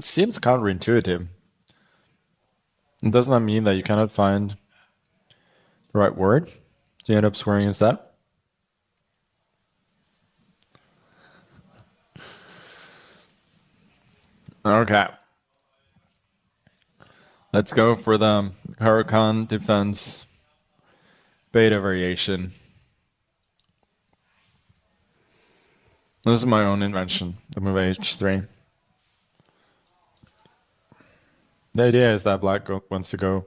It seems counterintuitive. Doesn't that mean that you cannot find the right word? So you end up swearing instead? Okay. Let's go for the Caro-Kann Defense beta variation. This is my own invention, the move h3. The idea is that black wants to go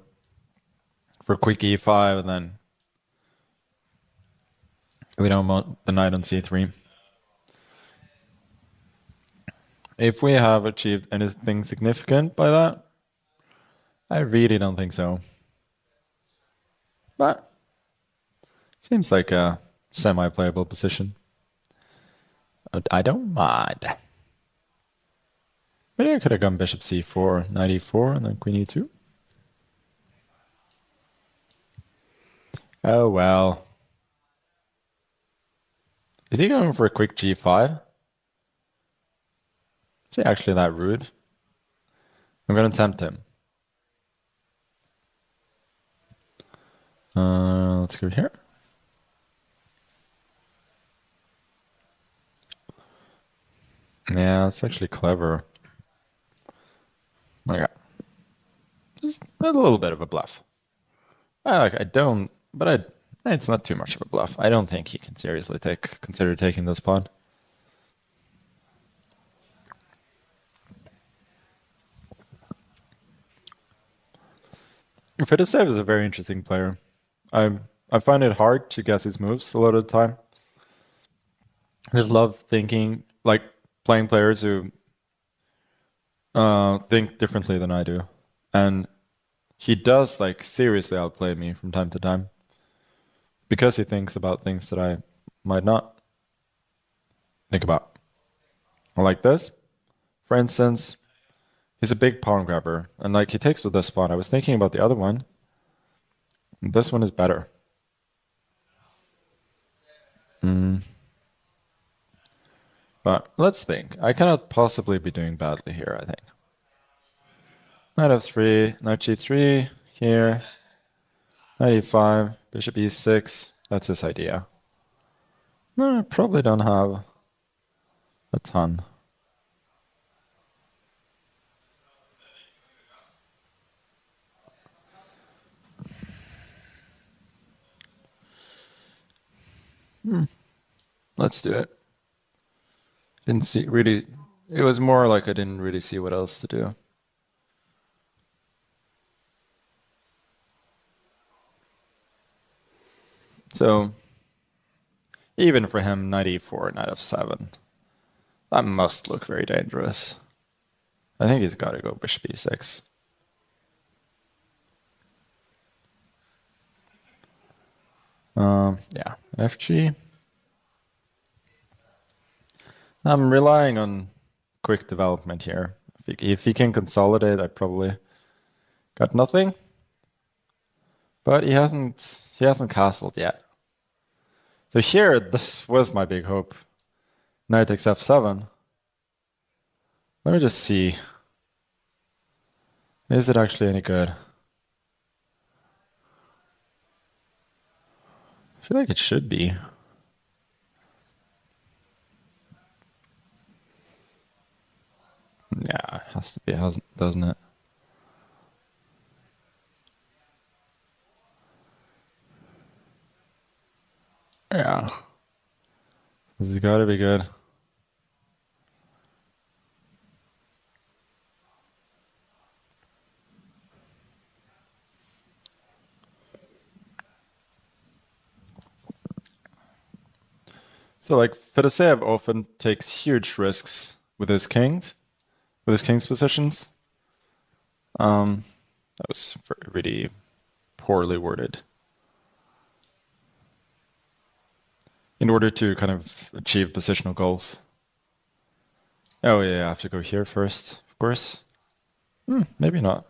for quick e5, and then we don't want the knight on c3. If we have achieved anything significant by that, I really don't think so. But seems like a semi-playable position. I don't mind. Maybe I could have gone bishop c4, knight e4, and then queen e2. Oh well. Is he going for a quick g5? Is he actually that rude? I'm going to tempt him. Let's go here. Yeah, it's actually clever. Okay. Just a little bit of a bluff. It's not too much of a bluff. I don't think he can seriously consider taking this pawn. Fedoseev is a very interesting player. I find it hard to guess his moves a lot of the time. I love thinking, like playing players who think differently than I do. And he does like seriously outplay me from time to time. Because he thinks about things that I might not think about. Like this. For instance, he's a big pawn grabber. And like he takes with this pawn. I was thinking about the other one. This one is better. But let's think. I cannot possibly be doing badly here, I think. Knight f3, knight g3, here. Knight e5, bishop e6. That's his idea. No, I probably don't have a ton. Let's do it. Didn't see really. It was more like I didn't really see what else to do. So even for him, knight e4, knight f7. That must look very dangerous. I think he's got to go bishop e6. Yeah, fg. I'm relying on quick development here. If he can consolidate, I probably got nothing. But he hasn't castled yet. So here, this was my big hope. Knight takes f7. Let me just see. Is it actually any good? I feel like it should be. Yeah, it has to be, doesn't it? Yeah. This has got to be good. So like Fedoseev often takes huge risks with his king's positions. That was really poorly worded. In order to kind of achieve positional goals. Oh yeah, I have to go here first, of course. Maybe not.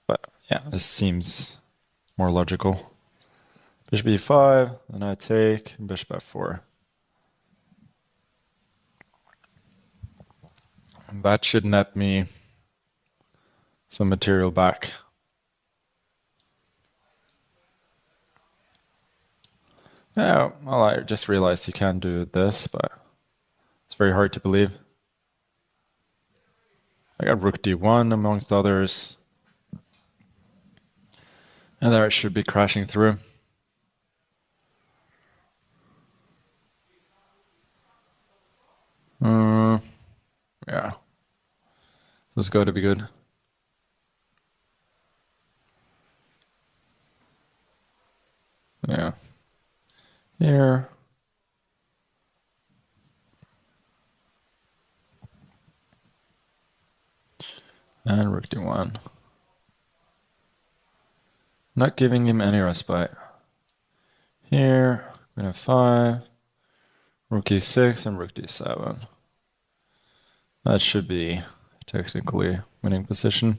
But yeah, this seems more logical. Bishop e5, then I take, bishop f4. That should net me some material back. Yeah, well, I just realized you can do this, but it's very hard to believe. I got rook d1 amongst others. And there it should be crashing through. Yeah. This is going to be good. Yeah. Here. And rook d1. Not giving him any respite. Here, queen f5, rook e6, and rook d7. That should be technically winning position.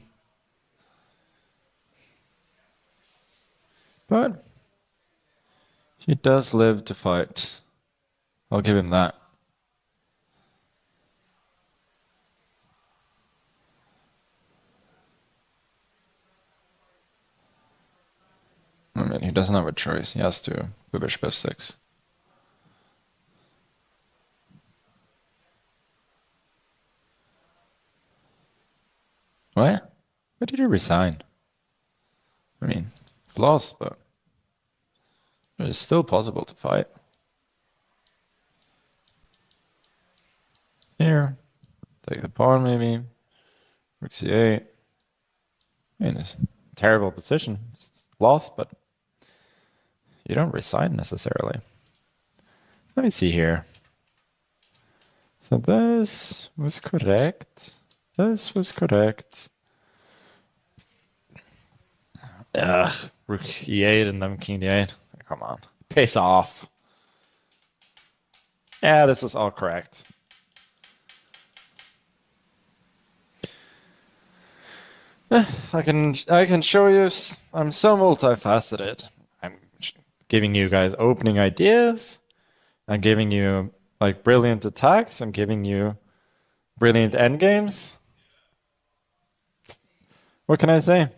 But he does live to fight. I'll give him that. I mean, he doesn't have a choice. He has to go bishop f6. What? Why did he resign? I mean, it's lost, but it's still possible to fight. Here, take the pawn maybe. Rook c8. I mean, it's a terrible position. It's lost, but you don't resign necessarily. Let me see here. So this was correct. This was correct. Ugh, rook e8 and then king d8. Come on, pace off. Yeah, this was all correct. I can show you. I'm so multifaceted. I'm giving you guys opening ideas. I'm giving you like brilliant attacks. I'm giving you brilliant endgames. What can I say?